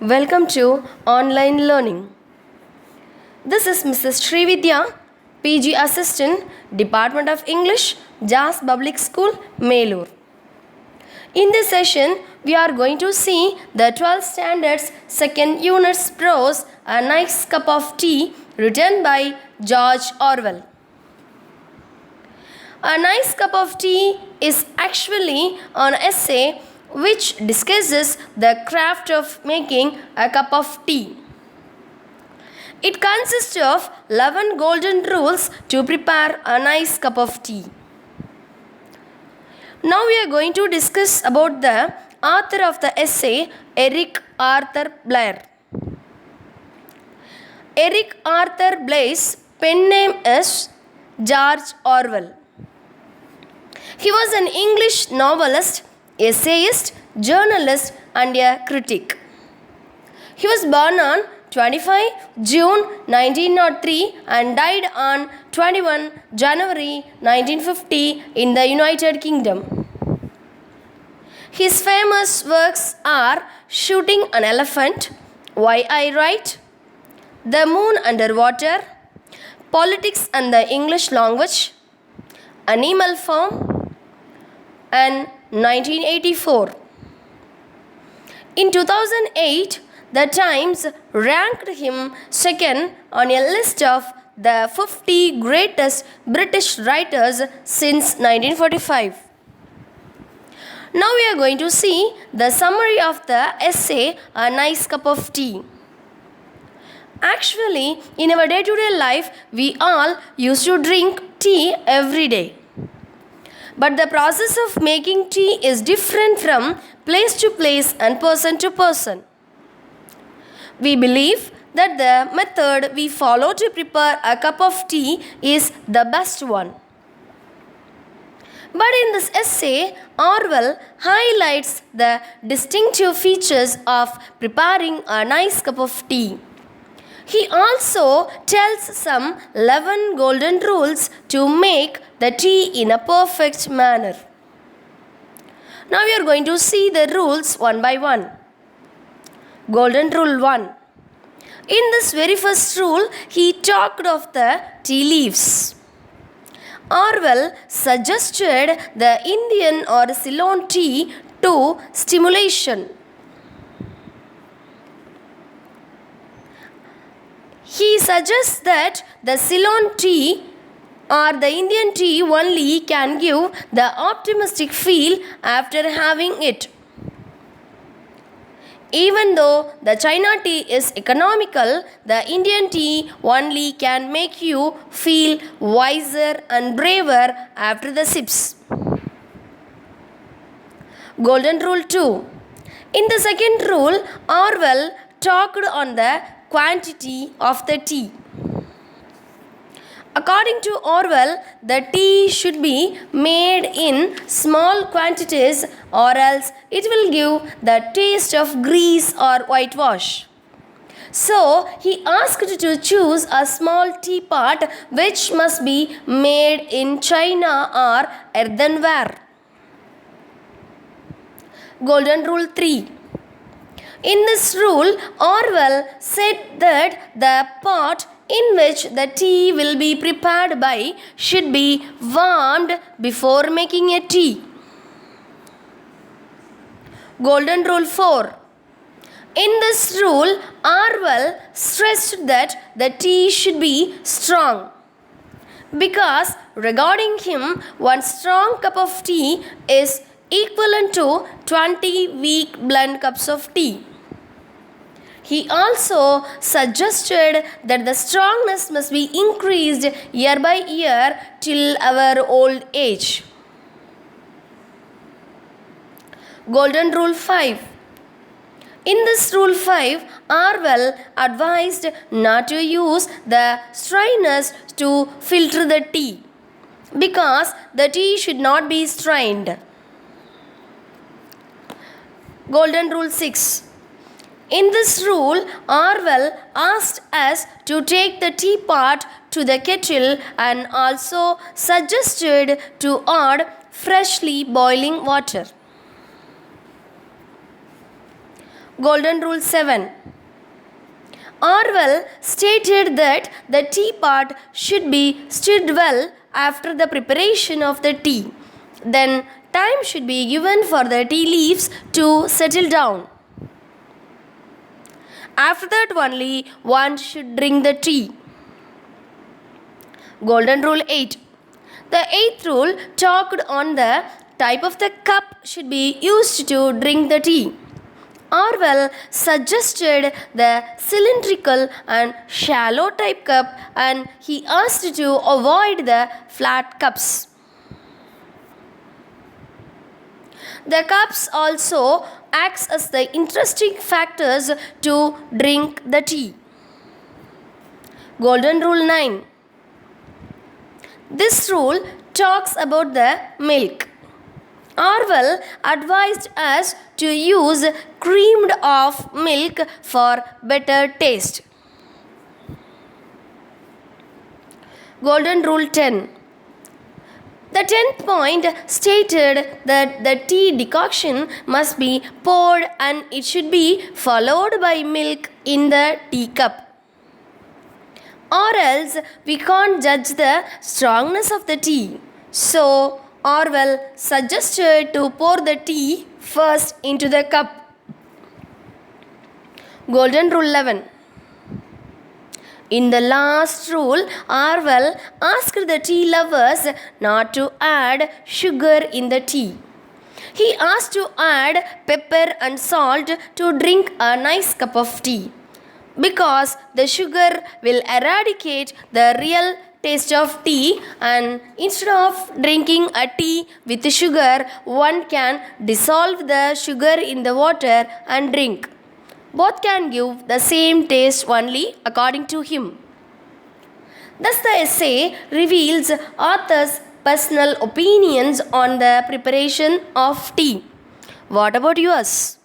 Welcome to online learning. This is Mrs. Srividya, PG Assistant, Department of English, JAS Public School, Melur. In this session, we are going to see the 12th Standards Second Unit's Prose, A Nice Cup of Tea, written by George Orwell. A Nice Cup of Tea is actually an essay which discusses the craft of making a cup of tea. It consists of 11 golden rules to prepare a nice cup of tea. Now we are going to discuss about the author of the essay, Eric Arthur Blair. Eric Arthur Blair's pen name is George Orwell. He was an English novelist, essayist, journalist and a critic. He was born on 25 June 1903 and died on 21 January 1950 in the United Kingdom. His famous works are Shooting an Elephant, Why I Write, The Moon Underwater, Politics and the English Language, Animal Farm, and 1984. In 2008, The Times ranked him second on a list of the 50 greatest British writers since 1945. Now we are going to see the summary of the essay, A Nice Cup of Tea. Actually, in our day-to-day life, we all used to drink tea every day. But the process of making tea is different from place to place and person to person. We believe that the method we follow to prepare a cup of tea is the best one. But in this essay, Orwell highlights the distinctive features of preparing a nice cup of tea. He also tells some 11 golden rules to make the tea in a perfect manner. Now we are going to see the rules one by one. Golden Rule 1. In this very first rule, he talked of the tea leaves. Orwell suggested the Indian or Ceylon tea to stimulation. He suggests that the Ceylon tea or the Indian tea only can give the optimistic feel after having it. Even though the China tea is economical, the Indian tea only can make you feel wiser and braver after the sips. Golden Rule 2. In the second rule, Orwell talked on the quantity of the tea. According to Orwell, the tea should be made in small quantities or else it will give the taste of grease or whitewash. So, he asked to choose a small teapot which must be made in china or earthenware. Golden Rule 3. In this rule, Orwell said that the pot in which the tea will be prepared by should be warmed before making a tea. Golden Rule 4. In this rule, Orwell stressed that the tea should be strong. Because regarding him, one strong cup of tea is equivalent to 20 weak blend cups of tea. He also suggested that the strongness must be increased year by year till our old age. Golden Rule 5. In this Rule 5, Orwell advised not to use the strainers to filter the tea because the tea should not be strained. Golden Rule 6. In this rule, Orwell asked us to take the teapot to the kettle and also suggested to add freshly boiling water. Golden Rule 7. Orwell stated that the teapot should be stirred well after the preparation of the tea. Then time should be given for the tea leaves to settle down. After that only one should drink the tea. Golden Rule 8. The 8th rule talked on the type of the cup should be used to drink the tea. Orwell suggested the cylindrical and shallow type cup, and he asked to avoid the flat cups. The cups also acts as the interesting factors to drink the tea. Golden Rule 9. This rule talks about the milk. Orwell advised us to use creamed off milk for better taste. Golden Rule 10. The 10th point stated that the tea decoction must be poured and it should be followed by milk in the teacup. Or else we can't judge the strongness of the tea. So Orwell suggested to pour the tea first into the cup. Golden Rule 11. In the last rule, Orwell asked the tea lovers not to add sugar in the tea. He asked to add pepper and salt to drink a nice cup of tea, because the sugar will eradicate the real taste of tea, and instead of drinking a tea with sugar, one can dissolve the sugar in the water and drink. Both can give the same taste only according to him. Thus the essay reveals author's personal opinions on the preparation of tea. What about yours?